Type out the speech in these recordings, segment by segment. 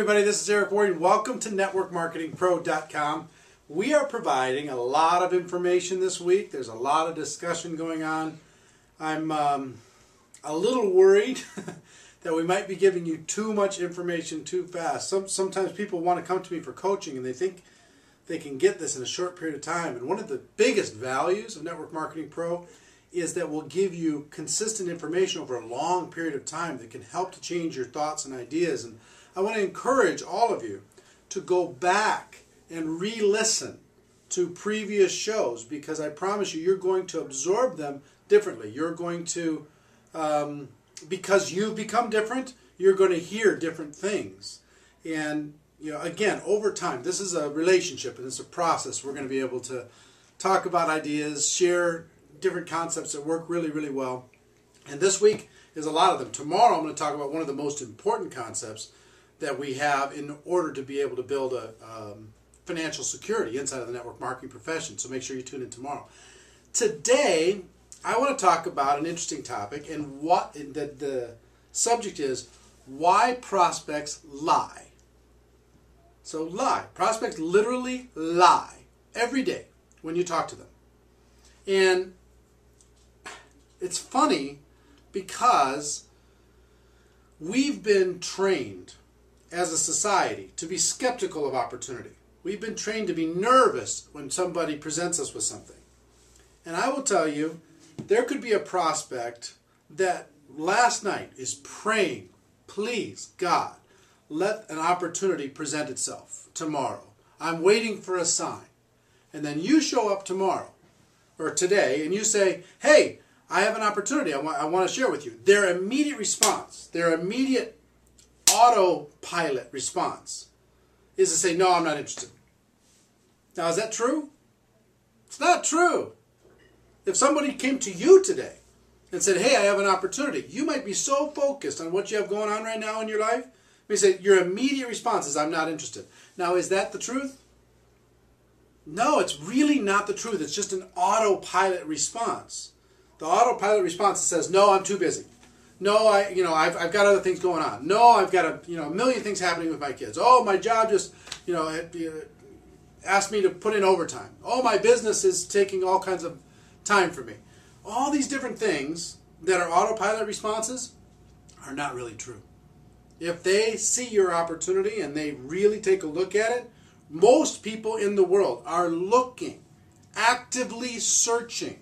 everybody, this is Eric Warren. Welcome to NetworkMarketingPro.com. We are providing a lot of information this week. There's a lot of discussion going on. I'm a little worried that we might be giving you too much information too fast. Sometimes people want to come to me for coaching and they think they can get this in a short period of time. And one of the biggest values of Network Marketing Pro is that we'll give you consistent information over a long period of time that can help to change your thoughts and ideas. And I want to encourage all of you to go back and re-listen to previous shows, because I promise you, you're going to absorb them differently. You're going to, because you've become different, you're going to hear different things. And again, over time, this is a relationship and it's a process. We're going to be able to talk about ideas, share different concepts that work really, really well. And this week is a lot of them. Tomorrow I'm going to talk about one of the most important concepts that we have in order to be able to build a financial security inside of the network marketing profession. So make sure you tune in tomorrow. Today, I want to talk about an interesting topic, and what the subject is why prospects lie. So lie. Prospects literally lie every day when you talk to them. And it's funny because we've been trained as a society to be skeptical of opportunity. We've been trained to be nervous when somebody presents us with something. And I will tell you, there could be a prospect that last night is praying, please, God, let an opportunity present itself tomorrow. I'm waiting for a sign. And then you show up tomorrow or today and you say, hey, I have an opportunity I want to share with you. Their immediate response, their immediate autopilot response is to say, no, I'm not interested. Now, is that true? It's not true. If somebody came to you today and said, hey, I have an opportunity, you might be so focused on what you have going on right now in your life, you say your immediate response is, I'm not interested. Now, is that the truth? No, it's really not the truth. It's just an autopilot response. The autopilot response says, no, I'm too busy. No, I've got other things going on. No, I've got a million things happening with my kids. Oh, my job just, asked me to put in overtime. Oh, my business is taking all kinds of time for me. All these different things that are autopilot responses are not really true. If they see your opportunity and they really take a look at it, most people in the world are looking, actively searching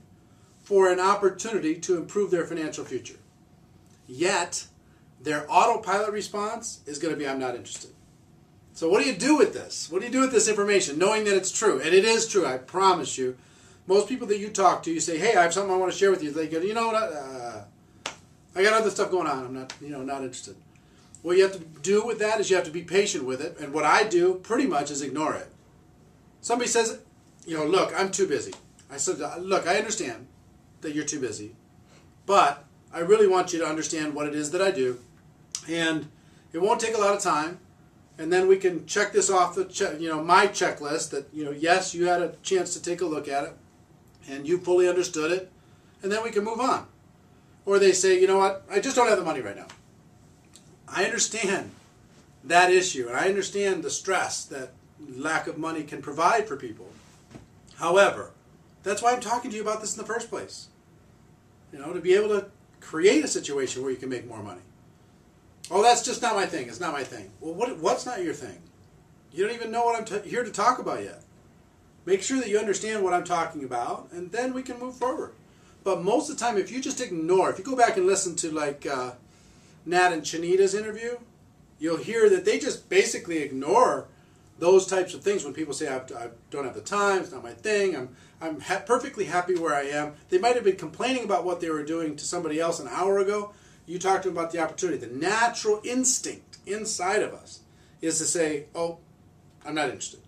for an opportunity to improve their financial future. Yet, their autopilot response is going to be, I'm not interested. So what do you do with this? What do you do with this information, knowing that it's true? And it is true, I promise you. Most people that you talk to, you say, hey, I have something I want to share with you. They go, you know what, I got other stuff going on. I'm not, not interested. What you have to do with that is you have to be patient with it. And what I do pretty much is ignore it. Somebody says, look, I'm too busy. I said, look, I understand that you're too busy, but I really want you to understand what it is that I do, and it won't take a lot of time, and then we can check this off the my checklist that yes, you had a chance to take a look at it and you fully understood it, and then we can move on. Or they say, you know what, I just don't have the money right now. I understand that issue, and I understand the stress that lack of money can provide for people. However, that's why I'm talking to you about this in the first place. To be able to create a situation where you can make more money. Oh, that's just not my thing. It's not my thing. Well, what's not your thing? You don't even know what I'm here to talk about yet. Make sure that you understand what I'm talking about, and then we can move forward. But most of the time, if you just ignore, if you go back and listen to like Nat and Chanita's interview, you'll hear that they just basically ignore those types of things when people say, I don't have the time, it's not my thing, I'm perfectly happy where I am. They might have been complaining about what they were doing to somebody else an hour ago. You talked to them about the opportunity. The natural instinct inside of us is to say, oh, I'm not interested.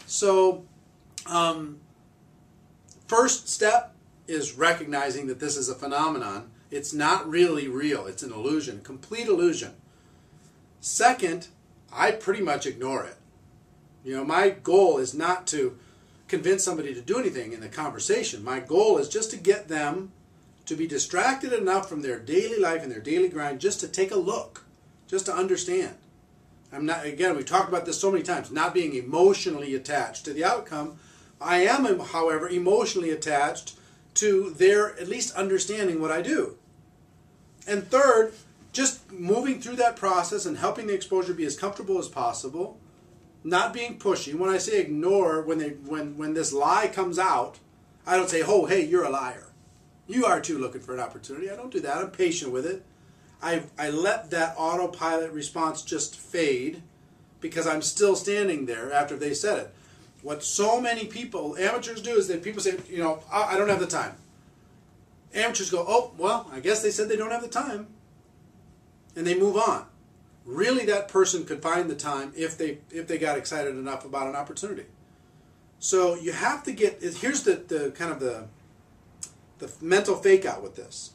So, first step is recognizing that this is a phenomenon. It's not really real. It's an illusion, complete illusion. Second, I pretty much ignore it. My goal is not to convince somebody to do anything in the conversation. My goal is just to get them to be distracted enough from their daily life and their daily grind just to take a look, just to understand. I'm not, again, we've talked about this so many times, not being emotionally attached to the outcome. I am, however, emotionally attached to their at least understanding what I do. And third, just moving through that process and helping the exposure be as comfortable as possible, not being pushy. When I say ignore, when this lie comes out, I don't say, oh, hey, you're a liar. You are too looking for an opportunity. I don't do that. I'm patient with it. I let that autopilot response just fade because I'm still standing there after they said it. What so many people, amateurs do, is that people say, you know, I don't have the time. Amateurs go, oh, well, I guess they said they don't have the time. And they move on. Really, that person could find the time if they got excited enough about an opportunity. So you have to get, here's the kind of the mental fake out with this.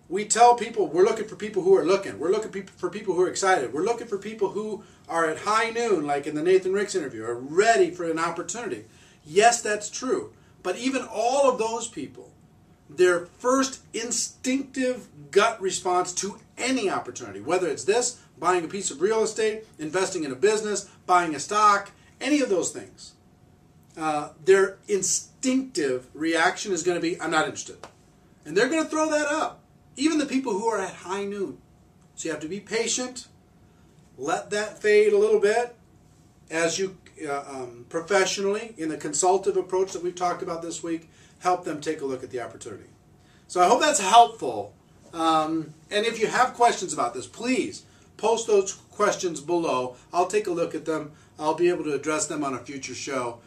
We tell people we're looking for people who are looking. We're looking for people who are excited. We're looking for people who are at high noon, like in the Nathan Ricks interview, are ready for an opportunity. Yes, that's true. But even all of those people, their first instinctive gut response to any opportunity, whether it's this, buying a piece of real estate, investing in a business, buying a stock, any of those things, their instinctive reaction is going to be, I'm not interested. And they're going to throw that up. Even the people who are at high noon. So you have to be patient. Let that fade a little bit as you professionally, in the consultative approach that we've talked about this week, help them take a look at the opportunity. So I hope that's helpful. And if you have questions about this, please post those questions below. I'll take a look at them. I'll be able to address them on a future show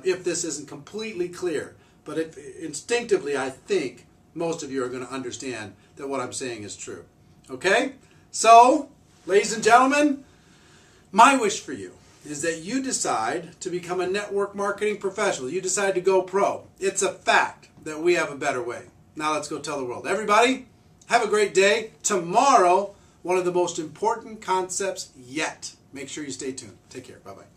if this isn't completely clear. But instinctively, I think most of you are going to understand that what I'm saying is true. Okay? So, ladies and gentlemen, my wish for you is that you decide to become a network marketing professional. You decide to go pro. It's a fact that we have a better way. Now let's go tell the world. Everybody, have a great day. Tomorrow, one of the most important concepts yet. Make sure you stay tuned. Take care. Bye-bye.